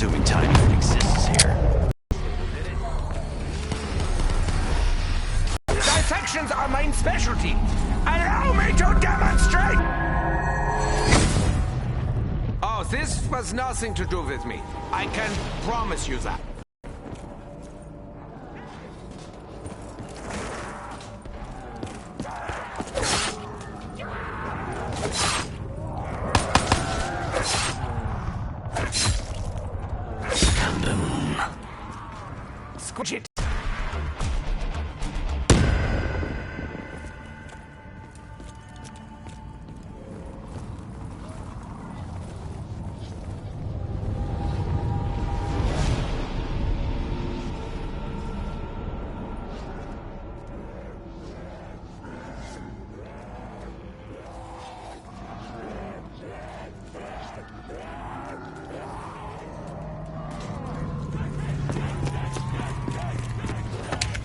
doing tiny fixes here. Dissections are my specialty. Allow me to demonstrate! Oh, this was nothing to do with me. I can promise you that. Squish it.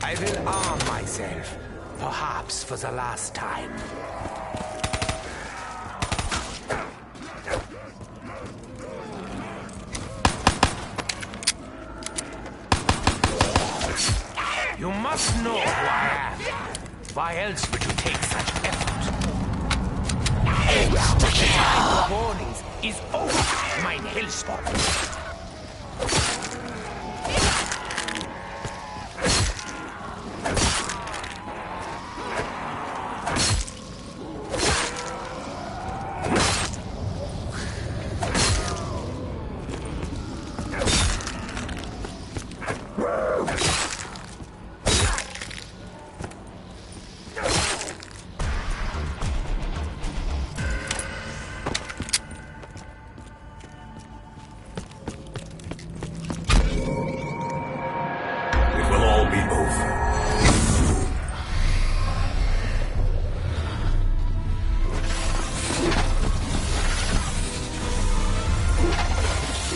I will arm myself, perhaps for the last time. You must know who I am. Why else would you take such effort? The time of warnings is over, mein Hellspot.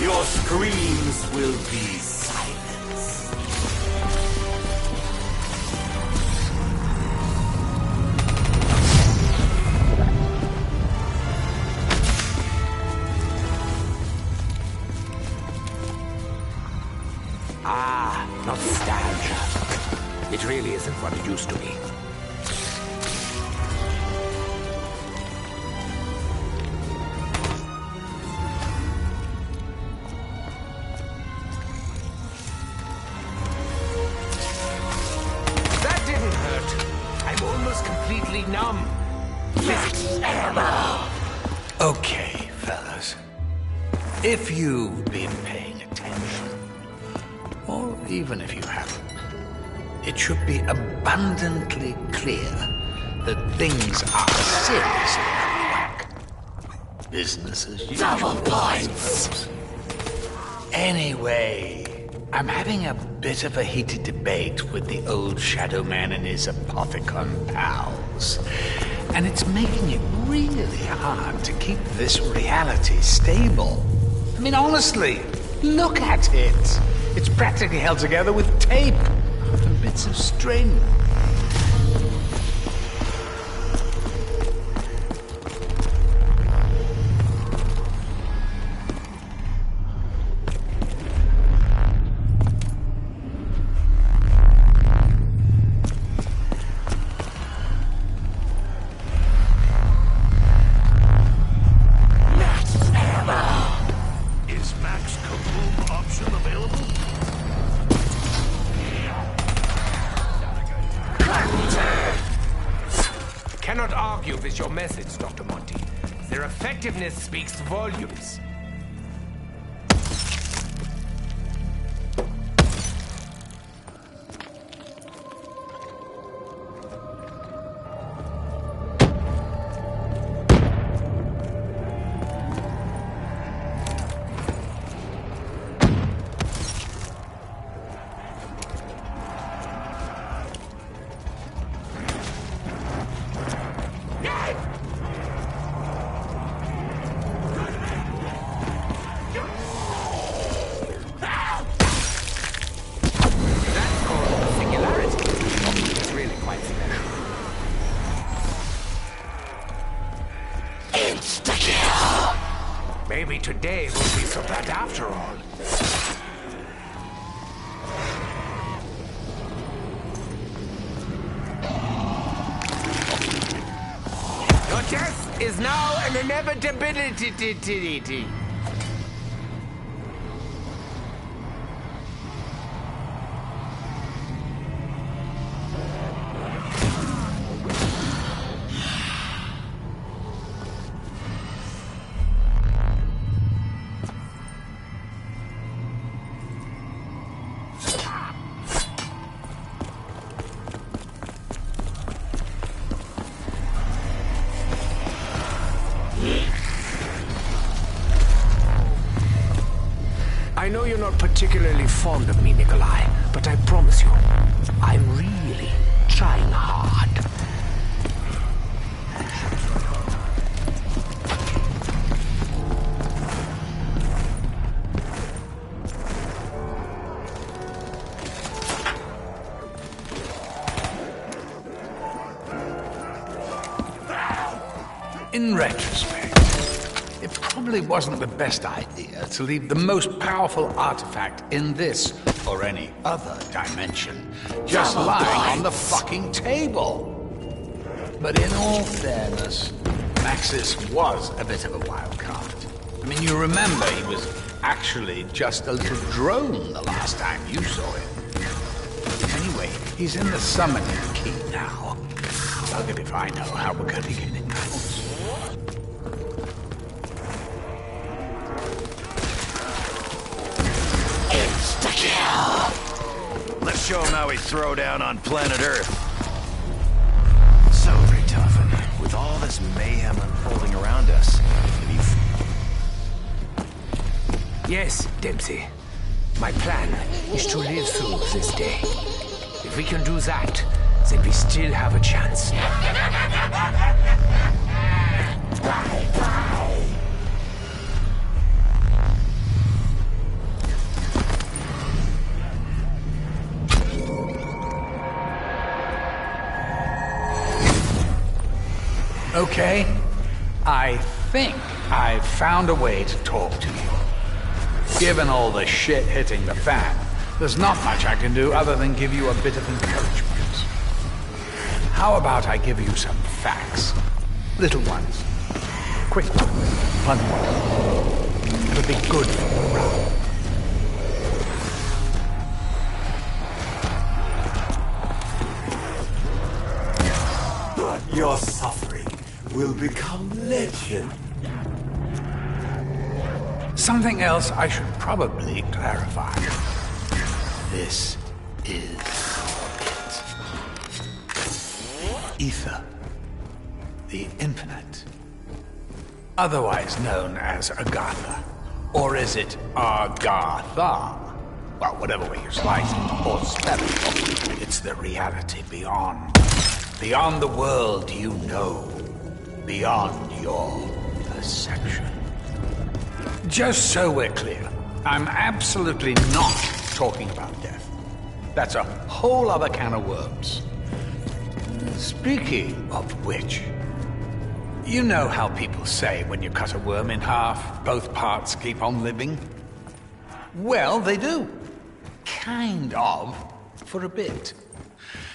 Your screams will be silence. Ah, nostalgia. It really isn't what it used to be. Completely numb. Okay, fellas. If you've been paying attention, or even if you haven't, it should be abundantly clear that things are seriously out of whack. Business as usual. Double points. Anyway, I'm having a bit of a heated debate with the old Shadow Man and his Apothecon pals. And it's making it really hard to keep this reality stable. I mean, honestly, look at it. It's practically held together with tape and bits of string. Cannot argue with your methods, Dr. Monty. Their effectiveness speaks volumes. Maybe today won't be so bad after all. Your death is now an inevitability. I know you're not particularly fond of me, Nikolai, but I promise you, I'm really trying hard. In retrospect, it probably wasn't the best idea to leave the most powerful artifact in this or any other dimension just lying on the fucking table. But in all fairness, Maxis was a bit of a wild card. I mean, you remember he was actually just a little drone the last time you saw him. Anyway, he's in the summoning key now. Buggered if I know how we're gonna get him out. Let's show him how we throw down on planet Earth. So, Richtofen, with all this mayhem unfolding around us, have you... Yes, Dempsey. My plan is to live through this day. If we can do that, then we still have a chance. Okay, I think I've found a way to talk to you. Given all the shit hitting the fan, there's not much I can do other than give you a bit of encouragement. How about I give you some facts? Little ones. Quick ones. Fun ones. It'll be good for morale. Your suffering will become legend. Something else I should probably clarify. This is it. Ether. The Infinite. Otherwise known as Agartha. Or is it Agartha? Well, whatever way you slice it or spell it, it's the reality beyond. Beyond the world you know. Beyond your perception. Just so we're clear, I'm absolutely not talking about death. That's a whole other can of worms. Speaking of which, you know how people say when you cut a worm in half, both parts keep on living? Well, they do. Kind of. For a bit.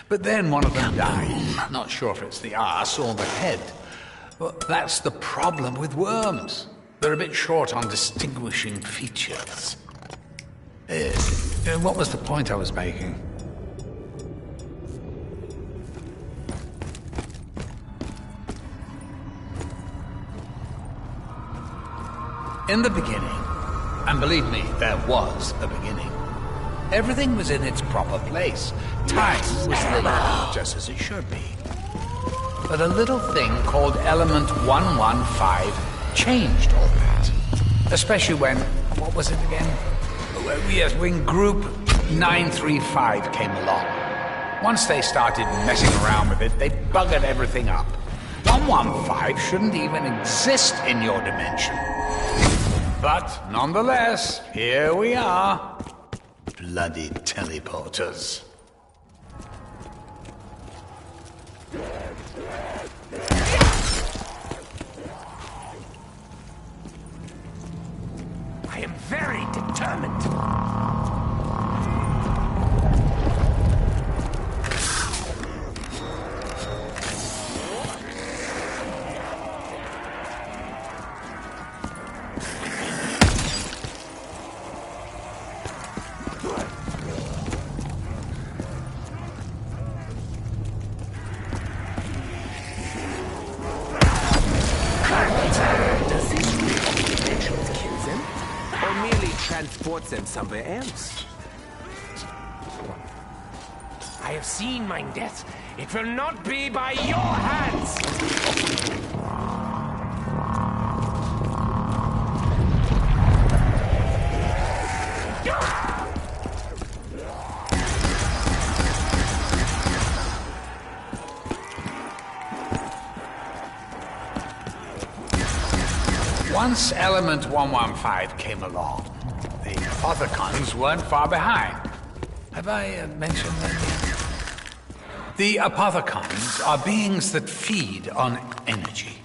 But then one of them dies. Not sure if it's the arse or the head. Well, that's the problem with worms. They're a bit short on distinguishing features. What was the point I was making? In the beginning, and believe me, there was a beginning, everything was in its proper place. Time was linear, just as it should be. But a little thing called Element 115 changed all that. Especially when, what was it again? Yes, when Group 935 came along. Once they started messing around with it, they buggered everything up. 115 shouldn't even exist in your dimension. But nonetheless, here we are. Bloody teleporters. I am very determined. Transports them somewhere else. I have seen mine death. It will not be by your hands! Once Element 115 came along, the Apothicons weren't far behind. Have I mentioned that yet? The Apothicons are beings that feed on energy.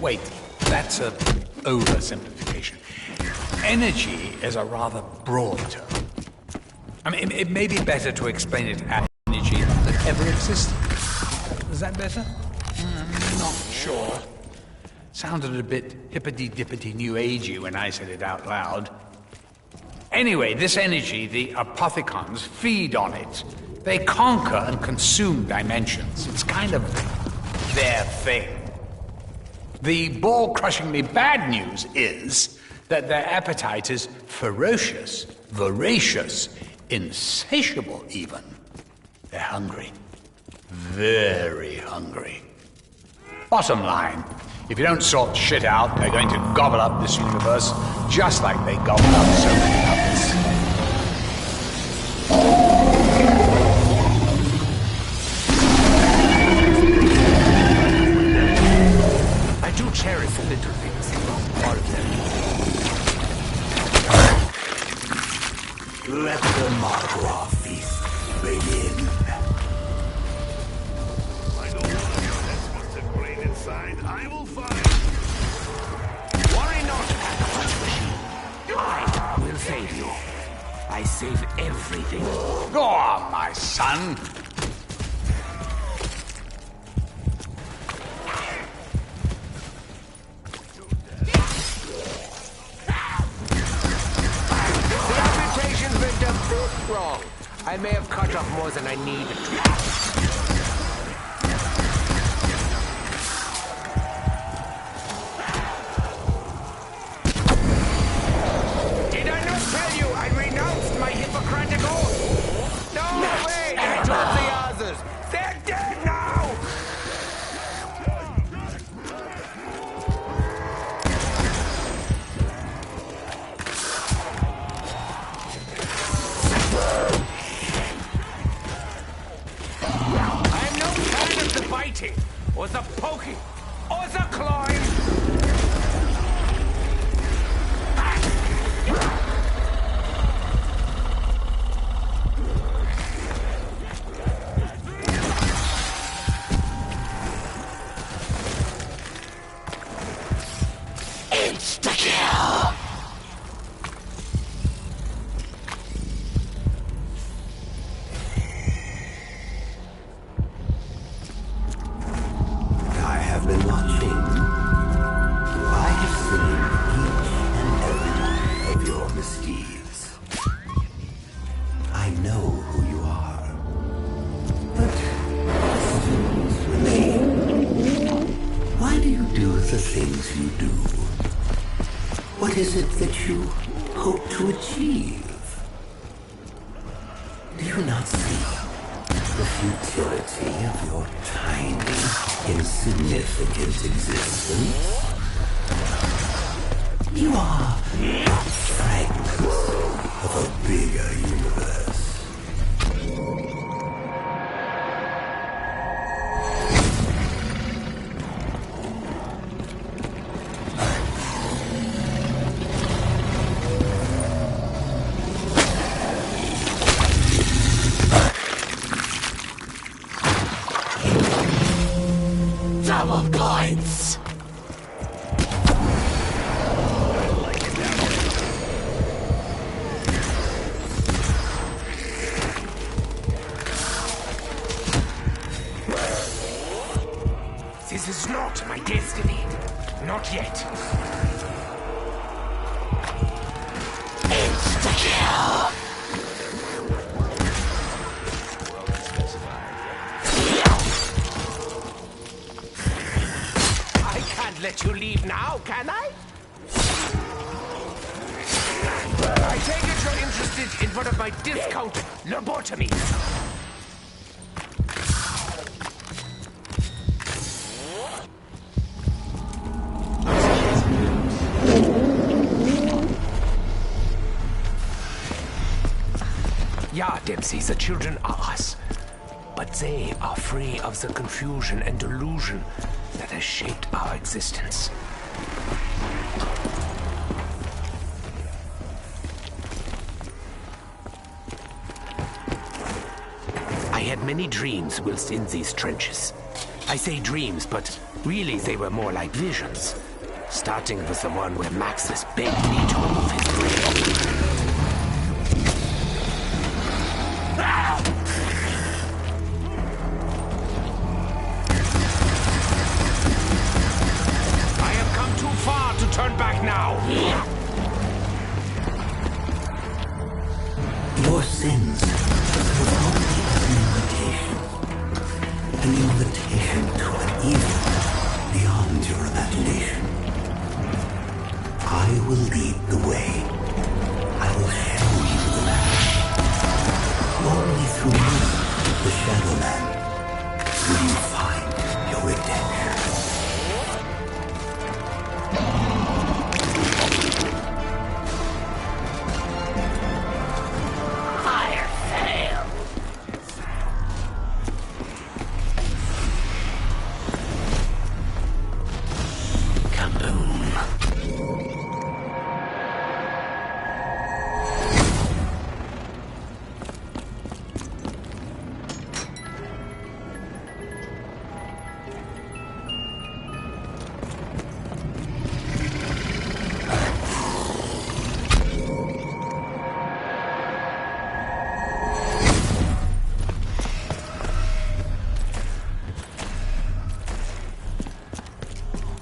Wait, that's an oversimplification. Energy is a rather broad term. I mean, it may be better to explain it as energy that ever existed. Is that better? I'm not sure. Sounded a bit hippity-dippity new agey when I said it out loud. Anyway, this energy, the Apothicons, feed on it. They conquer and consume dimensions. It's kind of their thing. The ball-crushingly bad news is that their appetite is ferocious, voracious, insatiable even. They're hungry. Very hungry. Bottom line, if you don't sort shit out, they're going to gobble up this universe just like they gobbled up so many others. I do cherish the little things, all of them. Let the Magua feast begin. I know one of your experts brain inside. I will find. Worry not, Punch Machine. I will save you. I save everything. Go on, my son. The amputations went a bit wrong. I may have cut off more than I needed to. Or the poking, or the clawing. Insta-kill! The things you do. What is it that you hope to achieve? Do you not see the futility of your tiny, insignificant existence? You are fragments of a bigger universe. Double points! I like it. Not yet. Insta-kill! I can't let you leave now, can I? I take it you're interested in one of my discount lobotomies. Yeah, Dempsey, the children are us. But they are free of the confusion and delusion that has shaped our existence. I had many dreams whilst in these trenches. I say dreams, but really they were more like visions. Starting with the one where Maxis begged me to remove his brain. Turn back now! Your sins serve only as an invitation to an evil beyond your imagination. I will lead the way. I will show you the path. Only through me, the Shadow Man, will you find your redemption.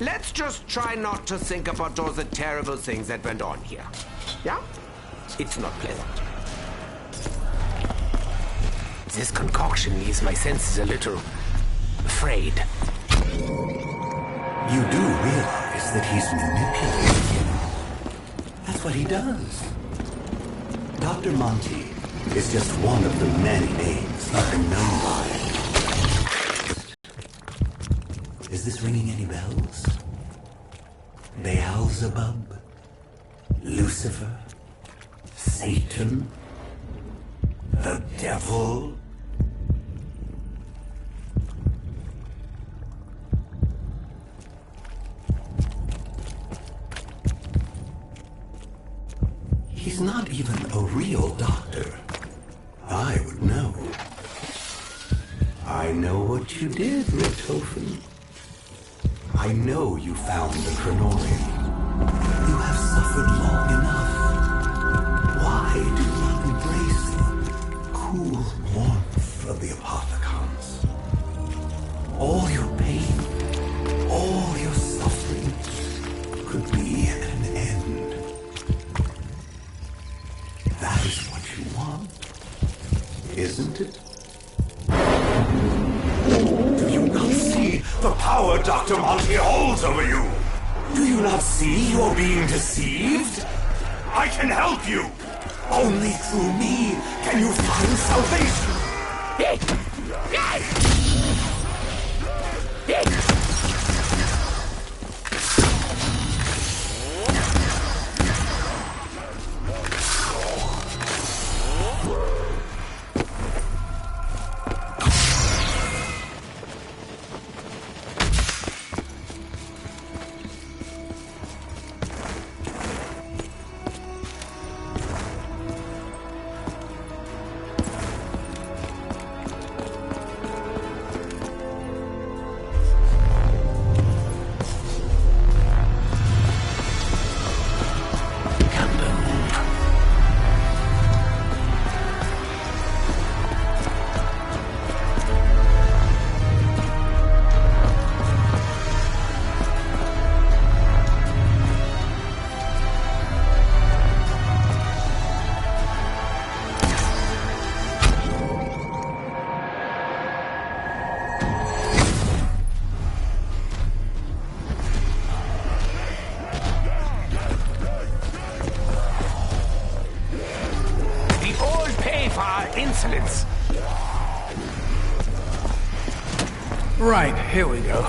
Let's just try not to think about all the terrible things that went on here. Yeah? It's not pleasant. This concoction leaves my senses a little afraid. You do realize that he's manipulating you. That's what he does. Dr. Monty is just one of the many names I've been known by. Is this ringing any bells? Beelzebub? Lucifer? Satan? The devil? He's not even a real doctor. I would know. I know what you did, Richtofen. I know you found the Chronorium. You have suffered long enough. Why do you not embrace the cool warmth of the Apothecons? All your pain, all your suffering could be at an end. That is what you want, isn't it? Do you not see the power Dr. Monty holds over you? Do you not see you're being deceived? I can help you. Only through me can you find salvation. Insolence! Right, here we go.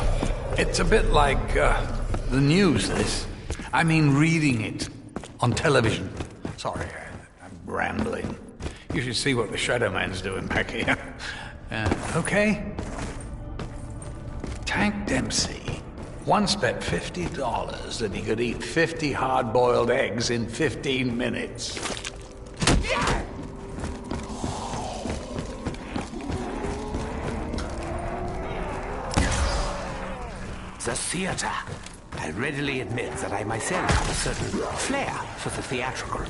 It's a bit like, the news, this. I mean, reading it on television. Sorry, I'm rambling. You should see what the Shadow Man's doing back here. Okay? Tank Dempsey once bet $50 that he could eat 50 hard-boiled eggs in 15 minutes. The theater. I readily admit that I myself have a certain flair for the theatrical.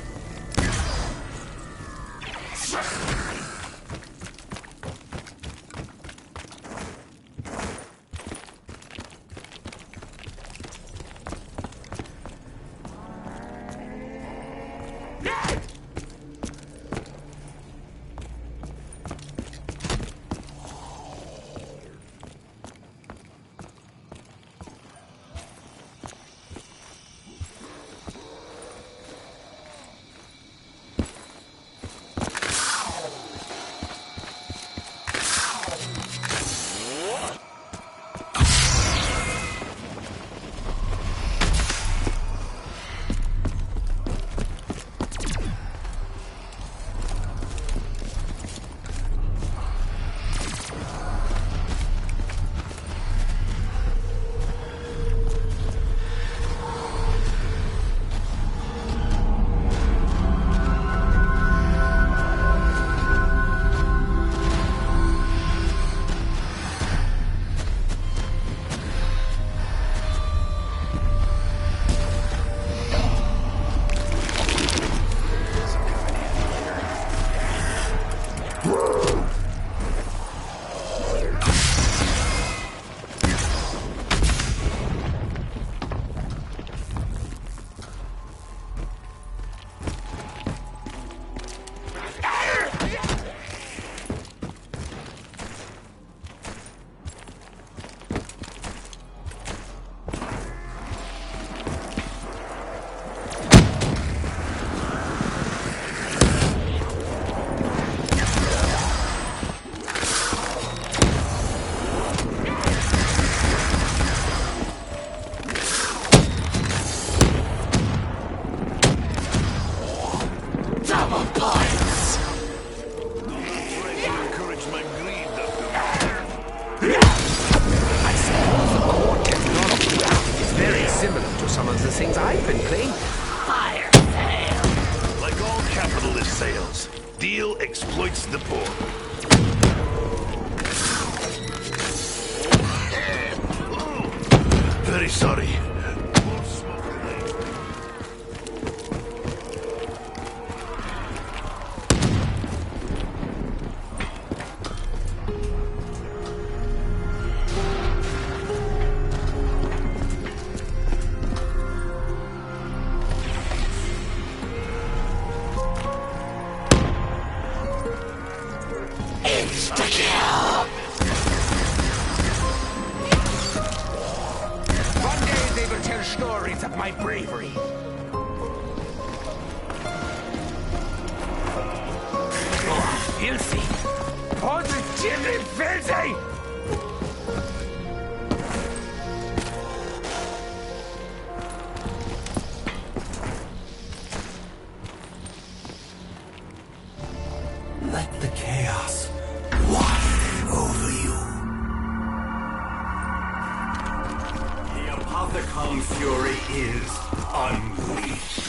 Exploits the poor. Very sorry. Let the chaos wash over you. The Apothecon fury is unleashed.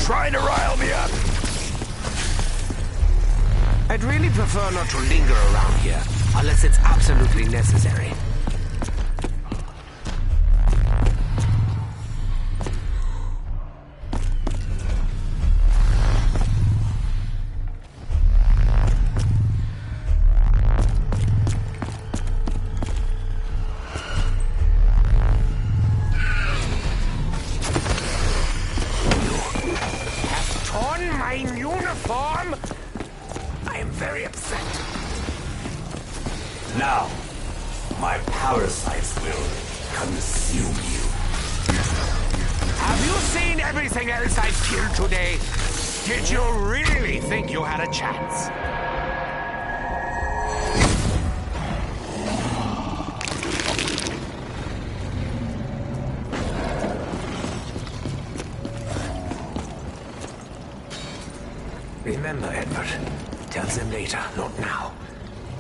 Trying to rile me up. I'd really prefer not to linger around here, unless it's absolutely necessary. Now, my parasites will consume you. Have you seen everything else I've killed today? Did you really think you had a chance? Remember, Edward. Tell them later, not now.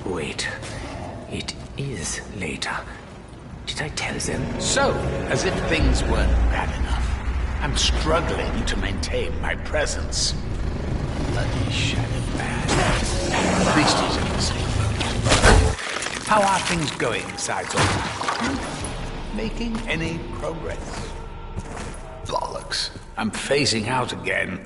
Wait. It is later. Did I tell them? So, as if things weren't bad enough, I'm struggling to maintain my presence. Bloody Shadow Man. At least he's in the same boat. How are things going besides all that? Making any progress? Bollocks. I'm phasing out again.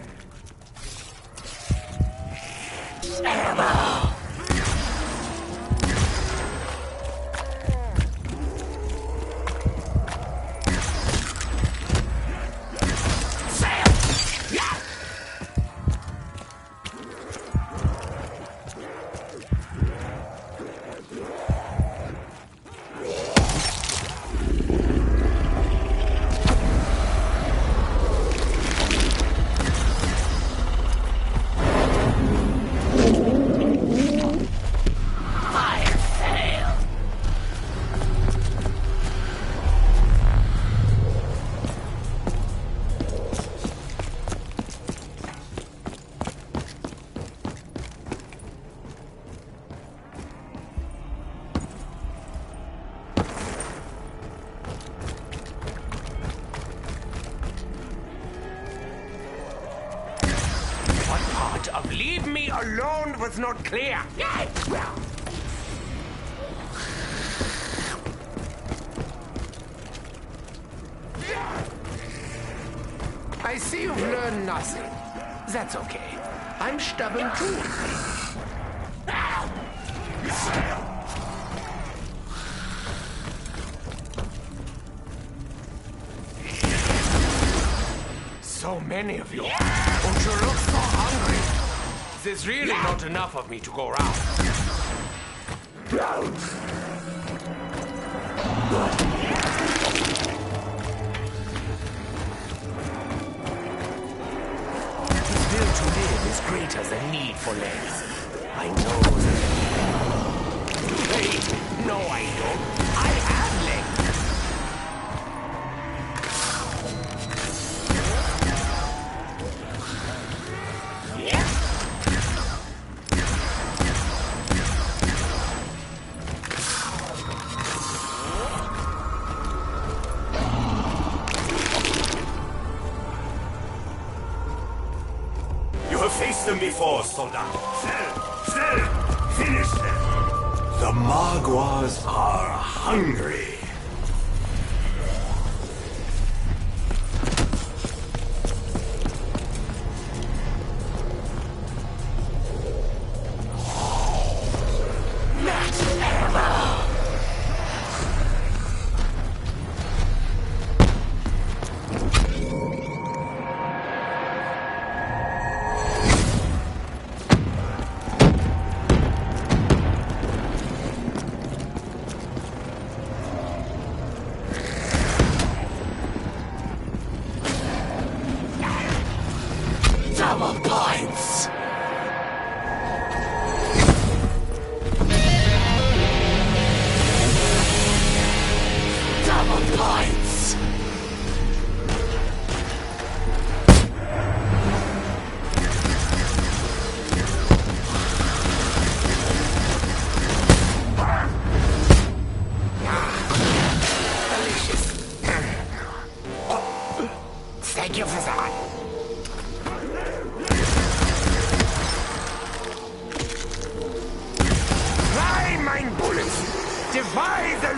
Of leave me alone was not clear. I see you've learned nothing. That's okay. I'm stubborn too. So many of you. Don't you look so hungry? There's really not enough of me to go around. His will to live is greater than need for legs. I know that. Wait, no I don't. I have legs. Faced them before, Soldat. Schnell! Finish them! The Magwars are hungry. Double points! Double points! Delicious. Thank you for that. Defy the